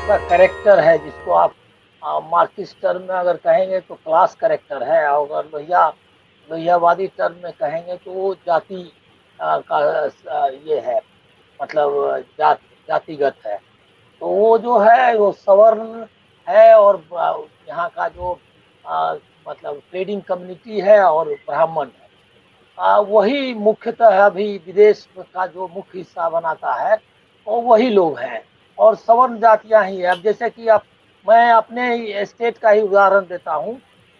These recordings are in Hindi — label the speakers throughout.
Speaker 1: का कैरेक्टर है, जिसको आप मार्क्सिस्ट टर्म में अगर कहेंगे तो क्लास कैरेक्टर है, और अगर लोहियावादी टर्म में कहेंगे तो वो जाति का ये है, मतलब जातिगत है। तो वो जो है वो सवर्ण है, और यहाँ का जो आ, मतलब ट्रेडिंग कम्युनिटी है और ब्राह्मण है, वही मुख्यतः अभी विदेश का जो मुख्य हिस्सा बनाता है, वो वही लोग हैं। और सवर्ण जातियां ही है। अब जैसे कि आप, मैं अपने ही स्टेट का ही उदाहरण देता हूँ।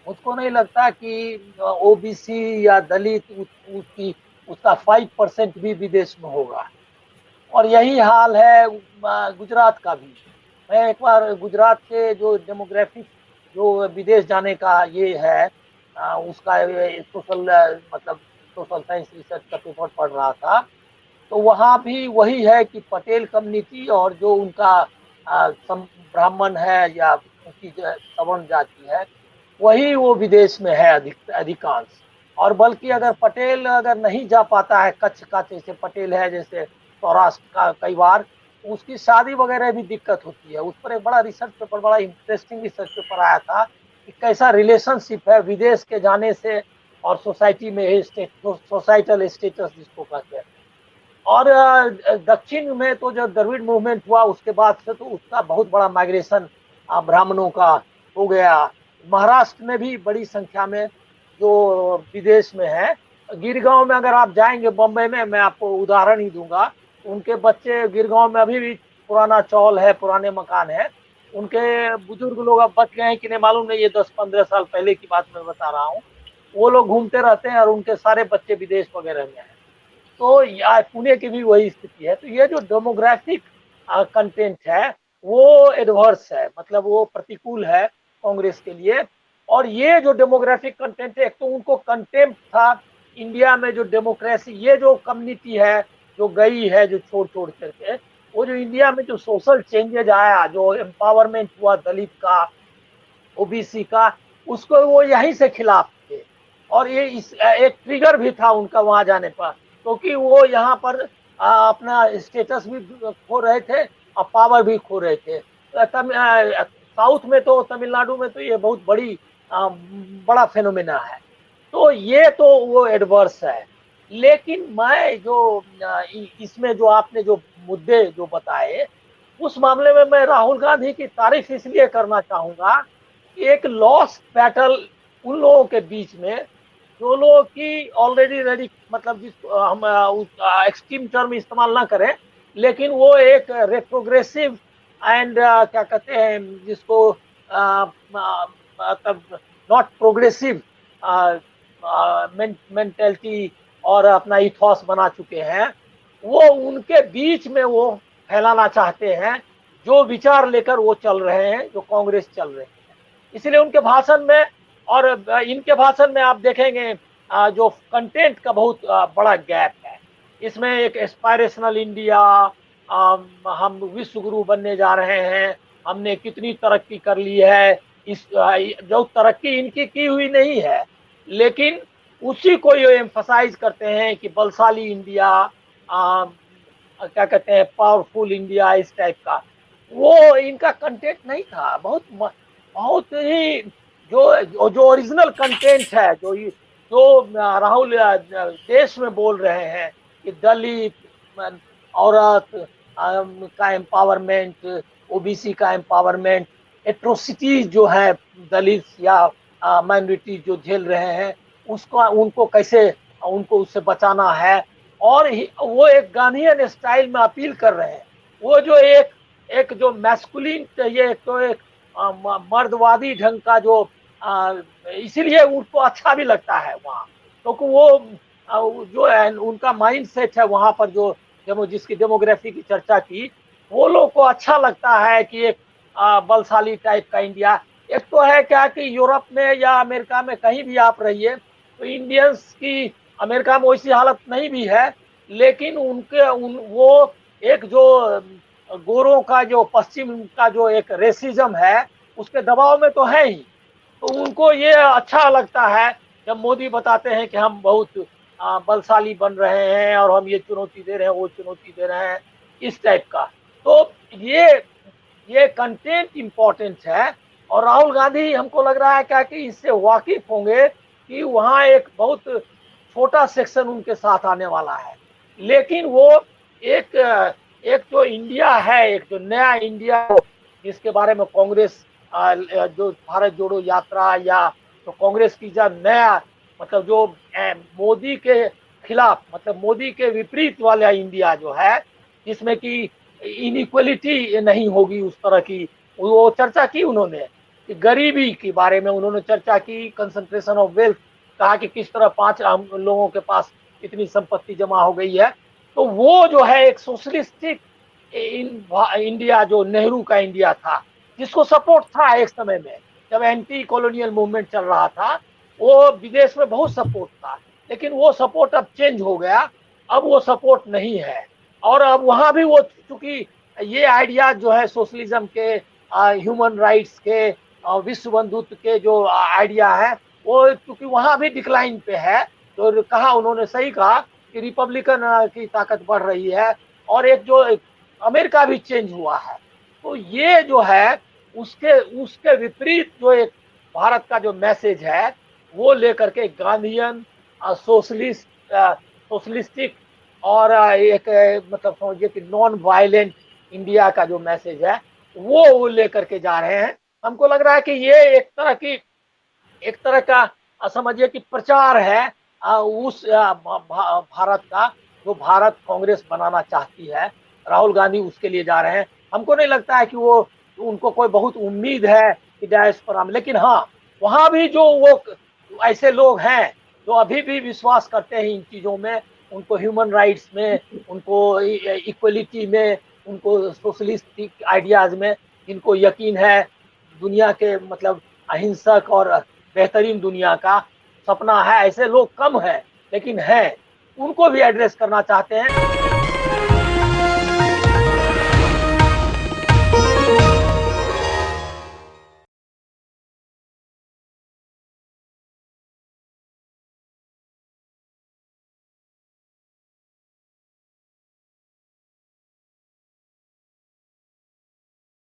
Speaker 1: मुझको नहीं लगता कि ओबीसी या दलित उसकी उसका 5% भी विदेश में होगा। और यही हाल है गुजरात का भी। मैं एक बार गुजरात के जो डेमोग्राफिक, जो विदेश जाने का ये है, उसका सोशल, मतलब सोशल साइंस रिसर्च का पेपर पढ़ रहा था। तो वहाँ भी वही है कि पटेल कम्युनिटी और जो उनका ब्राह्मण है या उनकी जो सवर्ण जाति है, वही वो विदेश में है अधिकांश। और बल्कि अगर पटेल अगर नहीं जा पाता है, कच्छ का जैसे पटेल है, जैसे सौराष्ट्र का, कई बार उसकी शादी वगैरह भी दिक्कत होती है। उस पर एक बड़ा रिसर्च पेपर, बड़ा इंटरेस्टिंग रिसर्च पेपर आया था कि कैसा रिलेशनशिप है विदेश के जाने से और सोसाइटी में, सोसाइटल स्टेटस जिसको कहते हैं। और दक्षिण में तो जो द्रविड़ मूवमेंट हुआ उसके बाद से तो उसका बहुत बड़ा माइग्रेशन ब्राह्मणों का हो गया। महाराष्ट्र में भी बड़ी संख्या में जो विदेश में है। गिरगांव में अगर आप जाएंगे, बम्बई में, मैं आपको उदाहरण ही दूंगा, उनके बच्चे गिरगांव में अभी भी पुराना चौल है, पुराने मकान है। उनके बुजुर्ग लोग अब बच गए हैं कि नहीं मालूम नहीं, ये 10-15 साल पहले की बात मैं बता रहा हूँ। वो लोग घूमते रहते हैं और उनके सारे बच्चे विदेश वगैरह में हैं। तो या पुणे की भी वही स्थिति है। तो ये जो डेमोग्राफिक कंटेंट है वो एडवर्स है, मतलब वो प्रतिकूल है कांग्रेस के लिए। और ये जो डेमोग्राफिक कंटेंट है, एक तो उनको कंटेम्प्ट था इंडिया में जो डेमोक्रेसी, ये जो कम्युनिटी है जो गई है, जो छोड़ छोड़ करके, वो जो इंडिया में जो सोशल चेंजेज आया, जो एम्पावरमेंट हुआ दलित का, ओबीसी का, उसको वो यहीं से खिलाफ थे। और ये एक ट्रिगर भी था उनका वहां जाने पर, क्योंकि वो यहाँ पर अपना स्टेटस भी खो रहे थे और पावर भी खो रहे थे। साउथ में तो, तमिलनाडु में तो ये बहुत बड़ा फेनोमेना है। तो ये तो वो एडवर्स है। लेकिन मैं जो इसमें जो आपने जो मुद्दे जो बताए, उस मामले में मैं राहुल गांधी की तारीफ इसलिए करना चाहूंगा कि एक लॉस्ट बैटल उन लोगों के बीच में, जो लोग की ऑलरेडी रेडी, मतलब जिस हम एक्सट्रीम टर्म इस्तेमाल ना करें, लेकिन वो एक रेट्रोग्रेसिव एंड क्या कहते हैं जिसको, मतलब नॉट प्रोग्रेसिव मेंटेलिटी और अपना इथॉस बना चुके हैं। वो उनके बीच में वो फैलाना चाहते हैं जो विचार लेकर वो चल रहे हैं, जो कांग्रेस चल रहे हैं। इसलिए उनके भाषण में और इनके भाषण में आप देखेंगे जो कंटेंट का बहुत बड़ा गैप है। इसमें एक एस्पायरेशनल इंडिया, हम विश्व गुरु बनने जा रहे हैं, हमने कितनी तरक्की कर ली है, इस जो तरक्की इनकी की हुई नहीं है, लेकिन उसी को ये एम्फसाइज करते हैं कि बलशाली इंडिया, क्या कहते हैं, पावरफुल इंडिया, इस टाइप का। वो इनका कंटेंट नहीं था। बहुत ही जो ओरिजिनल कंटेंट है, राहुल देश में बोल रहे हैं कि दलित, औरत का एम्पावरमेंट, ओबीसी का एम्पावरमेंट, एट्रोसिटीज जो है दलित या माइनॉरिटी जो झेल रहे हैं, उसको उनको कैसे, उनको उससे बचाना है। और वो एक गांधीयन स्टाइल में अपील कर रहे हैं। वो जो एक एक जो मैस्कुलिन चाहिए, तो एक मर्दवादी ढंग का जो, इसीलिए उनको अच्छा भी लगता है वहाँ, क्योंकि वो जो है उनका माइंड सेट है वहाँ पर, जो जिसकी डेमोग्राफी की चर्चा की, वो लोग को अच्छा लगता है कि एक बलशाली टाइप का इंडिया। एक तो है क्या कि यूरोप में या अमेरिका में कहीं भी आप रहिए, तो इंडियंस की, अमेरिका में वैसी हालत नहीं भी है, लेकिन वो एक जो गोरों का जो पश्चिम का जो एक रेसिज्म है, उसके दबाव में तो है ही। तो उनको ये अच्छा लगता है जब मोदी बताते हैं कि हम बहुत बलशाली बन रहे हैं और हम ये चुनौती दे रहे हैं, वो चुनौती दे रहे हैं, इस टाइप का। तो ये ये कंटेंट इम्पोर्टेंट है। और राहुल गांधी हमको लग रहा है क्या कि इससे वाकिफ होंगे कि वहाँ एक बहुत छोटा सेक्शन उनके साथ आने वाला है, लेकिन वो एक एक जो इंडिया है, एक जो नया इंडिया जिसके बारे में कांग्रेस जो भारत जोड़ो यात्रा या तो कांग्रेस की जो नया मतलब जो मोदी के खिलाफ मतलब मोदी के विपरीत वाला इंडिया जो है, जिसमें कि इनइक्वलिटी नहीं होगी उस तरह की, वो चर्चा की उन्होंने कि गरीबी के बारे में उन्होंने चर्चा की, कंसंट्रेशन ऑफ वेल्थ, कहा कि किस तरह 5 लोगों के पास इतनी संपत्ति जमा हो गई है। तो वो जो है एक सोशलिस्टिक इंडिया जो नेहरू का इंडिया था, जिसको सपोर्ट था एक समय में जब एंटी कॉलोनियल मूवमेंट चल रहा था, वो विदेश में बहुत सपोर्ट था, लेकिन वो सपोर्ट अब चेंज हो गया, अब वो सपोर्ट नहीं है। और अब वहां भी वो चूंकि ये आइडिया जो है सोशलिज्म के, ह्यूमन राइट्स के, विश्व बंधुत्व के जो आइडिया है, वो चूंकि वहां भी डिक्लाइन पे है, तो कहा उन्होंने सही कहा कि रिपब्लिकन की ताकत बढ़ रही है और एक जो अमेरिका भी चेंज हुआ है। तो ये जो है उसके उसके विपरीत जो एक भारत का जो मैसेज है वो लेकर के गांधीयन सोशलिस्टिक और एक मतलब समझिए कि नॉन वायलेंट इंडिया का जो मैसेज है वो लेकर के जा रहे हैं। हमको लग रहा है कि ये एक तरह का समझिए कि प्रचार है उस भारत का जो भारत कांग्रेस बनाना चाहती है। राहुल गांधी उसके लिए जा रहे हैं। हमको नहीं लगता है कि वो उनको कोई बहुत उम्मीद है कि डायस्पोरा में, लेकिन हाँ वहां भी जो वो ऐसे लोग हैं जो अभी भी विश्वास करते हैं इन चीजों में, उनको ह्यूमन राइट्स में, उनको इक्वलिटी में, उनको सोशलिस्टिक आइडियाज में जिनको यकीन है, दुनिया के मतलब अहिंसक और बेहतरीन दुनिया का सपना है, ऐसे लोग कम हैं लेकिन हैं, उनको भी एड्रेस करना चाहते हैं।